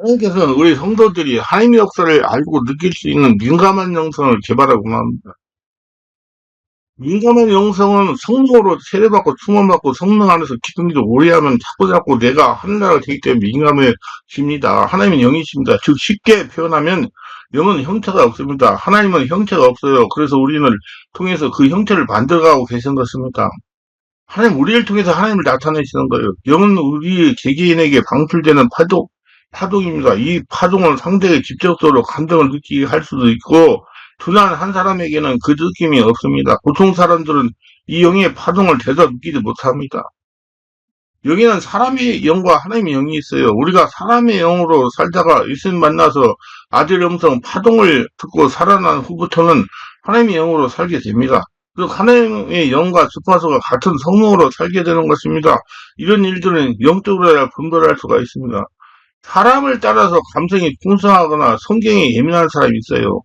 하나님께서는 우리 성도들이 하나님의 역사를 알고 느낄 수 있는 민감한 영성을 개발하고 합니다. 민감한 영성은 성령으로 세례받고 충만받고 성령 안에서 기둥기를 오래 하면 자꾸자꾸 내가 하늘나라가 되기 때문에 민감해집니다. 하나님은 영이십니다. 즉 쉽게 표현하면 영은 형태가 없습니다. 하나님은 형태가 없어요. 그래서 우리는 통해서 그 형태를 만들어가고 계신 것입니다. 하나님 우리를 통해서 하나님을 나타내시는 거예요. 영은 우리 개개인에게 방출되는 파동입니다. 이 파동은 상대에게 직접적으로 감정을 느끼게 할 수도 있고 둔한 한 사람에게는 그 느낌이 없습니다. 보통 사람들은 이 영의 파동을 제대로 느끼지 못합니다. 여기는 사람의 영과 하나님의 영이 있어요. 우리가 사람의 영으로 살다가 예수님 만나서 아들 음성 파동을 듣고 살아난 후부터는 하나님의 영으로 살게 됩니다. 그 하나님의 영과 주파수가 같은 성령으로 살게 되는 것입니다. 이런 일들은 영적으로 분별할 수가 있습니다. 사람을 따라서 감성이 풍성하거나 성경에 예민한 사람이 있어요.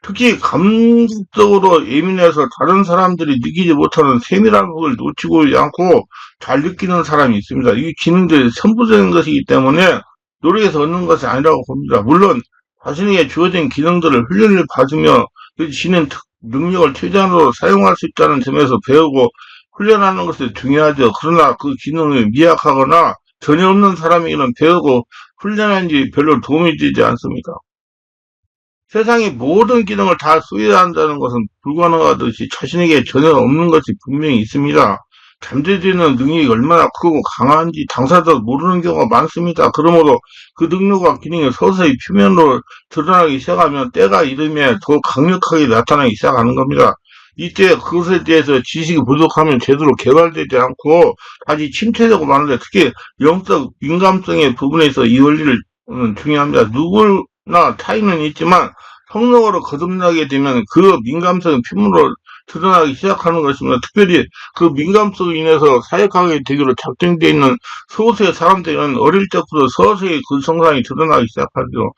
특히 감정적으로 예민해서 다른 사람들이 느끼지 못하는 세밀한 것을 놓치고 않고 잘 느끼는 사람이 있습니다. 이 기능들이 선부적인 것이기 때문에 노력해서 얻는 것이 아니라고 봅니다. 물론 자신에게 주어진 기능들을 훈련을 받으며 그 지닌 능력을 최대한으로 사용할 수 있다는 점에서 배우고 훈련하는 것이 중요하죠. 그러나 그 기능이 미약하거나 전혀 없는 사람에게는 배우고 훈련한 지 별로 도움이 되지 않습니다. 세상의 모든 기능을 다 소유한다는 것은 불가능하듯이 자신에게 전혀 없는 것이 분명히 있습니다. 잠재되는 능력이 얼마나 크고 강한지 당사자도 모르는 경우가 많습니다. 그러므로 그 능력과 기능이 서서히 표면으로 드러나기 시작하면 때가 이르면 더 강력하게 나타나기 시작하는 겁니다. 이때 그것에 대해서 지식이 부족하면 제대로 개발되지 않고 다시 침체되고 마는데 특히 영적 민감성의 부분에서 이 원리를 중요합니다. 누구나 차이는 있지만 성령으로 거듭나게 되면 그 민감성이 피부로 드러나기 시작하는 것입니다. 특별히 그 민감성으로 인해서 사역하게 되기로 작정되어 있는 소수의 사람들은 어릴 때부터 서서히 그 성상이 드러나기 시작하죠.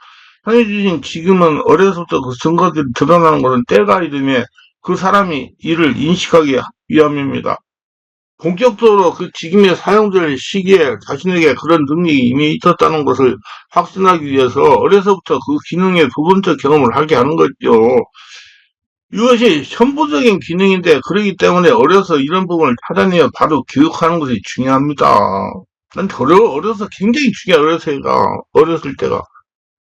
현재 지금은 어려서부터 그 증거들이 드러나는 것은 때가 이르면 그 사람이 이를 인식하기 위함입니다. 본격적으로 그 지금의 사용될 시기에 자신에게 그런 능력이 이미 있었다는 것을 확신하기 위해서 어려서부터 그 기능의 부분적 경험을 하게 하는 거죠. 이것이 현부적인 기능인데 그러기 때문에 어려서 이런 부분을 찾아내어 바로 교육하는 것이 중요합니다. 난 어려서 굉장히 중요해요. 어렸을 때가.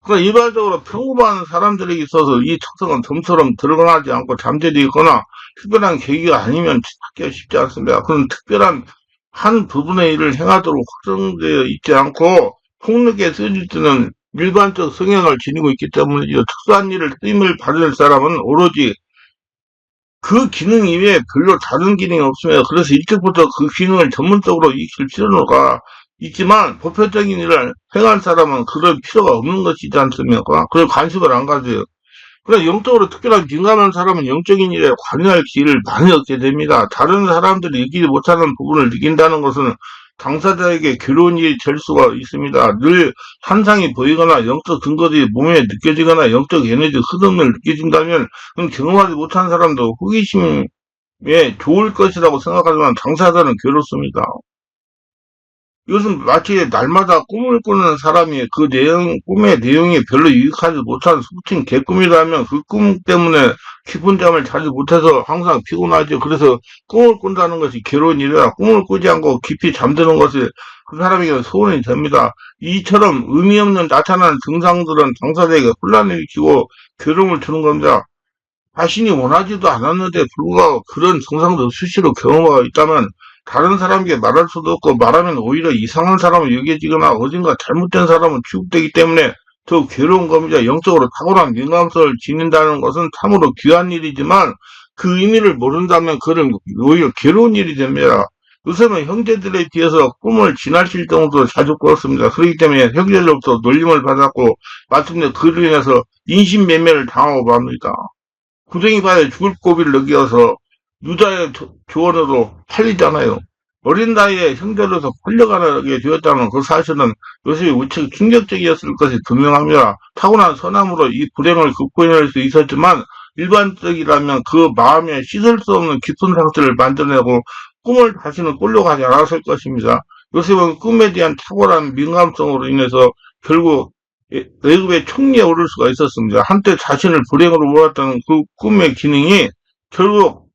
그러니까 일반적으로 평범한 사람들에게 있어서 이 특성은 좀처럼 드러나지 않고 잠재되어 있거나 특별한 계기가 아니면 찾기가 쉽지 않습니다. 그런 특별한 한 부분의 일을 행하도록 확정되어 있지 않고 폭력에 쓰여질 때는 일반적 성향을 지니고 있기 때문이죠. 특수한 일을 쓰임을 받을 사람은 오로지 그 기능 이외에 별로 다른 기능이 없으며 그래서 일찍부터 그 기능을 전문적으로 익힐 필요가 있지만 보편적인 일을 행할 사람은 그럴 필요가 없는 것이지 않습니까? 그걸 관심을 안 가져요. 그래 영적으로 특별한 민감한 사람은 영적인 일에 관여할 기회를 많이 얻게 됩니다. 다른 사람들이 느끼지 못하는 부분을 느낀다는 것은 당사자에게 괴로운 일이 될 수가 있습니다. 늘 환상이 보이거나 영적 증거들이 몸에 느껴지거나 영적 에너지 흐름을 느껴진다면 그건 경험하지 못한 사람도 호기심에 좋을 것이라고 생각하지만 당사자는 괴롭습니다. 이것은 마치 날마다 꿈을 꾸는 사람이 꿈의 내용이 별로 유익하지 못한 속칭 개꿈이라면 그 꿈 때문에 깊은 잠을 자지 못해서 항상 피곤하죠. 그래서 꿈을 꾼다는 것이 괴로운 일이라 꿈을 꾸지 않고 깊이 잠드는 것이 그 사람에게 소원이 됩니다. 이처럼 의미 없는 나타나는 증상들은 당사자에게 혼란을 일으키고 괴로움을 주는 겁니다. 자신이 원하지도 않았는데 불구하고 그런 증상도 수시로 경험하고 있다면 다른 사람에게 말할 수도 없고 말하면 오히려 이상한 사람을 여겨지거나 어딘가 잘못된 사람은 취급되기 때문에 더 괴로운 겁니다. 영적으로 탁월한 민감성을 지닌다는 것은 참으로 귀한 일이지만 그 의미를 모른다면 그는 오히려 괴로운 일이 됩니다. 요새는 형제들에 비해서 꿈을 지나칠 정도로 자주 꿨습니다. 그렇기 때문에 형제들로부터 놀림을 받았고 마침내 그로 인해서 인신매매를 당하고 맙니다. 구덩이 바다에 죽을 고비를 넘겨서 유다의 조언으로 팔리잖아요. 어린 나이에 형제로서 팔려가게 되었다는 그 사실은 요셉이 우측 충격적이었을 것이 분명합니다. 타고난 선함으로 이 불행을 극복해낼 수 있었지만 일반적이라면 그 마음에 씻을 수 없는 깊은 상처를 만들어내고 꿈을 다시는 꿀려 가지 않았을 것입니다. 요셉은 꿈에 대한 탁월한 민감성으로 인해서 결국 외국의 총리에 오를 수가 있었습니다. 한때 자신을 불행으로 몰았던 그 꿈의 기능이 결국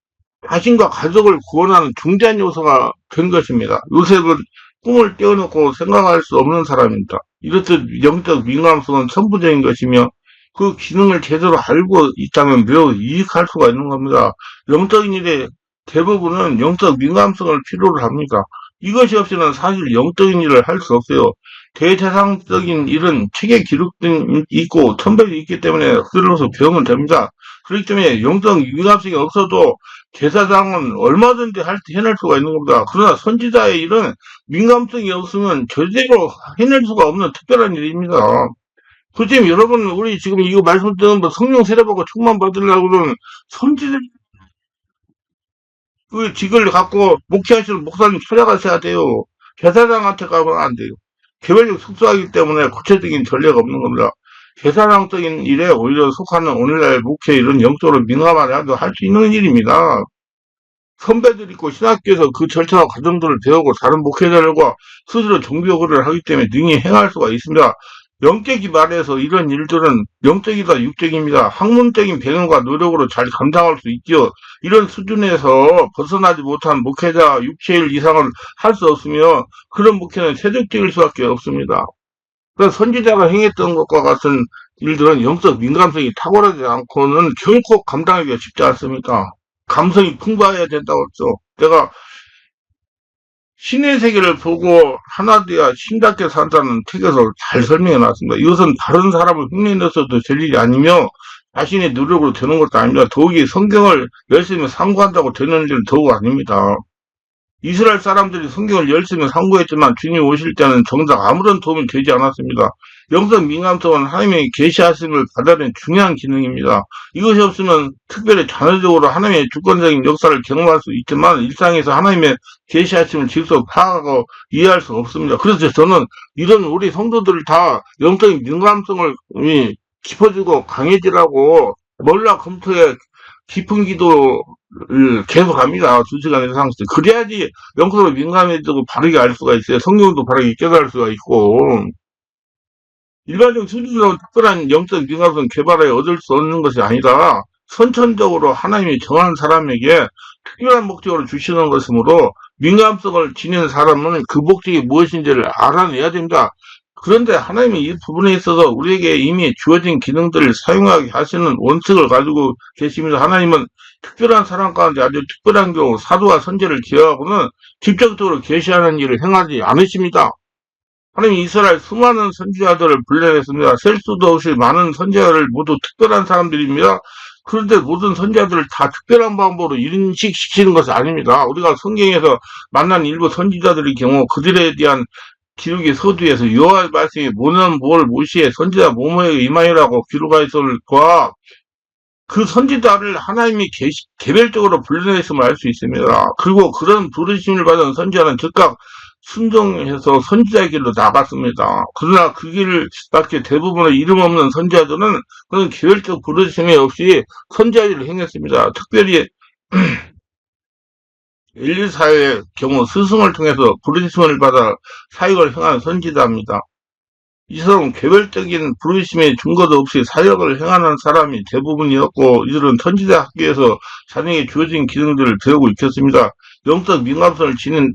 자신과 가족을 구원하는 중대한 요소가 된 것입니다. 요셉은 꿈을 떼어놓고 생각할 수 없는 사람입니다. 이렇듯 영적 민감성은 천부적인 것이며 그 기능을 제대로 알고 있다면 매우 이익할 수가 있는 겁니다. 영적인 일의 대부분은 영적 민감성을 필요로 합니다. 이것이 없이는 사실 영적인 일을 할 수 없어요. 대대상적인 일은 책에 기록된 있고 텀벨이 있기 때문에 그들로서 배우면 됩니다. 그렇기 때문에 영적 민감성이 없어도 제사장은 얼마든지 해낼 수가 있는 겁니다. 그러나 선지자의 일은 민감성이 없으면 절대로 해낼 수가 없는 특별한 일입니다. 그렇지 여러분 우리 지금 이거 말씀드린 뭐 성령 세례받고 충만 받으려고는 선지자 그 직을 갖고 목회하시는 목사님 찾아가셔야 돼요. 제사장한테 가면 안 돼요. 개별적 특수하기 때문에 구체적인 전례가 없는 겁니다. 제사장적인 일에 오히려 속하는 오늘날 목회 일은 영적으로 민감하게 해도 할 수 있는 일입니다. 선배들 있고 신학교에서 그 절차와 과정들을 배우고 다른 목회자들과 스스로 종교거래를 하기 때문에 능히 행할 수가 있습니다. 영적이 말해서 이런 일들은 영적이다 육적입니다. 학문적인 배경과 노력으로 잘 감당할 수 있지요. 이런 수준에서 벗어나지 못한 목회자 육체일 이상은 할 수 없으며 그런 목회는 세속적일 수밖에 없습니다. 그래서 선지자가 행했던 것과 같은 일들은 영적 민감성이 탁월하지 않고는 결코 감당하기가 쉽지 않습니다. 감성이 풍부해야 된다고 했죠. 내가 신의 세계를 보고 하나 되어 신답게 산다는 책에서 잘 설명해 놨습니다. 이것은 다른 사람을 흉내내서도 될 일이 아니며 자신의 노력으로 되는 것도 아닙니다. 더욱이 성경을 열심히 상고한다고 되는 일은 더욱 아닙니다. 이스라엘 사람들이 성경을 열심히 상고했지만 주님 오실 때는 정작 아무런 도움이 되지 않았습니다. 영적 민감성은 하나님의 계시하심을 받아내는 중요한 기능입니다. 이것이 없으면 특별히 자체적으로 하나님의 주권적인 역사를 경험할 수 있지만 일상에서 하나님의 계시하심을 직접 파악하고 이해할 수 없습니다. 그래서 저는 이런 우리 성도들을 다 영적인 민감성을 깊어지고 강해지라고 몰라 검토해 깊은 기도를 계속합니다. 2시간 이상씩. 그래야지 영적으로 민감해지고 바르게 알 수가 있어요. 성경도 바르게 깨달을 수가 있고. 일반적 수준으로 특별한 영적 민감성 개발에 얻을 수 없는 것이 아니라 선천적으로 하나님이 정한 사람에게 특별한 목적으로 주시는 것이므로 민감성을 지닌 사람은 그 목적이 무엇인지를 알아내야 됩니다. 그런데 하나님이 이 부분에 있어서 우리에게 이미 주어진 기능들을 사용하게 하시는 원칙을 가지고 계십니다. 하나님은 특별한 사람 가운데 아주 특별한 경우 사도와 선지를 기여하고는 직접적으로 계시하는 일을 행하지 않으십니다. 하나님 이스라엘 수많은 선지자들을 불러냈습니다. 셀 수도 없이 많은 선지자를 모두 특별한 사람들입니다. 그런데 모든 선지자들을 다 특별한 방법으로 인식시키는 것이 아닙니다. 우리가 성경에서 만난 일부 선지자들의 경우 그들에 대한 기록의 서두에서 여호와의 말씀이 모는 뭘 모시에 선지자 모모에게 임하이라고 기록하여 있을과 그 선지자를 하나님이 개별적으로 불러냈음을 알 수 있습니다. 그리고 그런 부르심을 받은 선지자는 즉각 순종해서 선지자의 길로 나갔습니다. 그러나 그 길을 밖에 대부분의 이름 없는 선지자들은 그런 개별적 부르심이 없이 선지자 일을 행했습니다. 특별히 엘리사의 경우 스승을 통해서 부르심을 받아 사역을 행한 선지자입니다. 이 사람은 개별적인 부르심의 증거도 없이 사역을 행하는 사람이 대부분이었고 이들은 선지자 학교에서 자녀에게 주어진 기능들을 배우고 있겠습니다. 영적 민감성을 지닌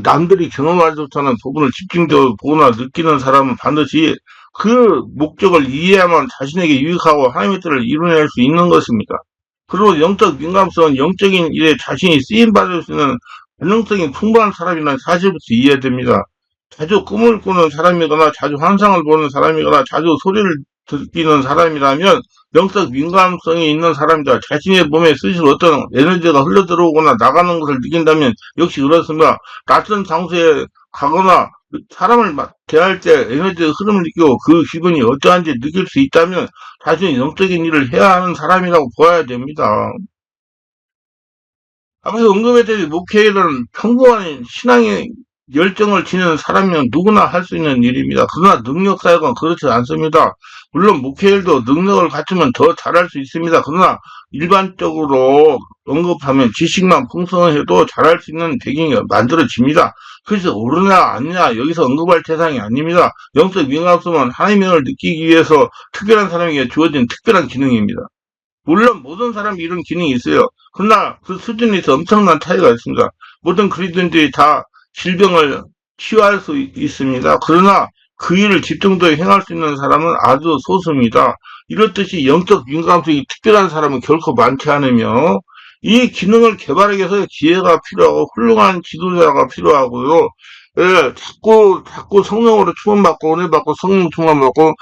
남들이 경험하지 못하는 부분을 집중적으로 보거나 느끼는 사람은 반드시 그 목적을 이해하면 자신에게 유익하고 하나님의 뜻을 이뤄낼 수 있는 것입니다. 그리고 영적 민감성은 영적인 일에 자신이 쓰임받을 수 있는 가능성이 풍부한 사람이라는 사실부터 이해됩니다. 자주 꿈을 꾸는 사람이거나 자주 환상을 보는 사람이거나 자주 소리를 듣기는 사람이라면 영적 민감성이 있는 사람이다. 자신의 몸에 스스로 어떤 에너지가 흘러들어오거나 나가는 것을 느낀다면 역시 그렇습니다. 낯선 장소에 가거나 사람을 대할 때 에너지의 흐름을 느끼고 그 기분이 어떠한지 느낄 수 있다면 자신이 영적인 일을 해야 하는 사람이라고 보아야 됩니다. 앞에서 언급했듯이 목회는 평범한 신앙의 열정을 지니는 사람이면 누구나 할 수 있는 일입니다. 그러나 능력 사역은 그렇지 않습니다. 물론 목회일도 능력을 갖추면 더 잘할 수 있습니다. 그러나 일반적으로 언급하면 지식만 풍성해도 잘할 수 있는 배경이 만들어집니다. 그래서 옳으냐 아니냐 여기서 언급할 대상이 아닙니다. 영적 민감성은 하나님의 영을 느끼기 위해서 특별한 사람에게 주어진 특별한 기능입니다. 물론 모든 사람이 이런 기능이 있어요. 그러나 그 수준에서 엄청난 차이가 있습니다. 모든 그리스도인들이 다 질병을 치유할 수 있습니다. 그러나 그 일을 집중도에 행할 수 있는 사람은 아주 소수입니다. 이렇듯이 영적 민감성이 특별한 사람은 결코 많지 않으며 이 기능을 개발하기 위해서 지혜가 필요하고 훌륭한 지도자가 필요하고요. 예, 자꾸 성령으로 충만받고 은혜받고 성령 충만받고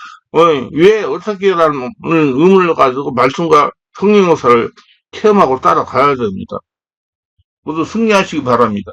왜 어떻게라는 의문을 가지고 말씀과 성령 역사를 체험하고 따라가야 됩니다. 모두 승리하시기 바랍니다.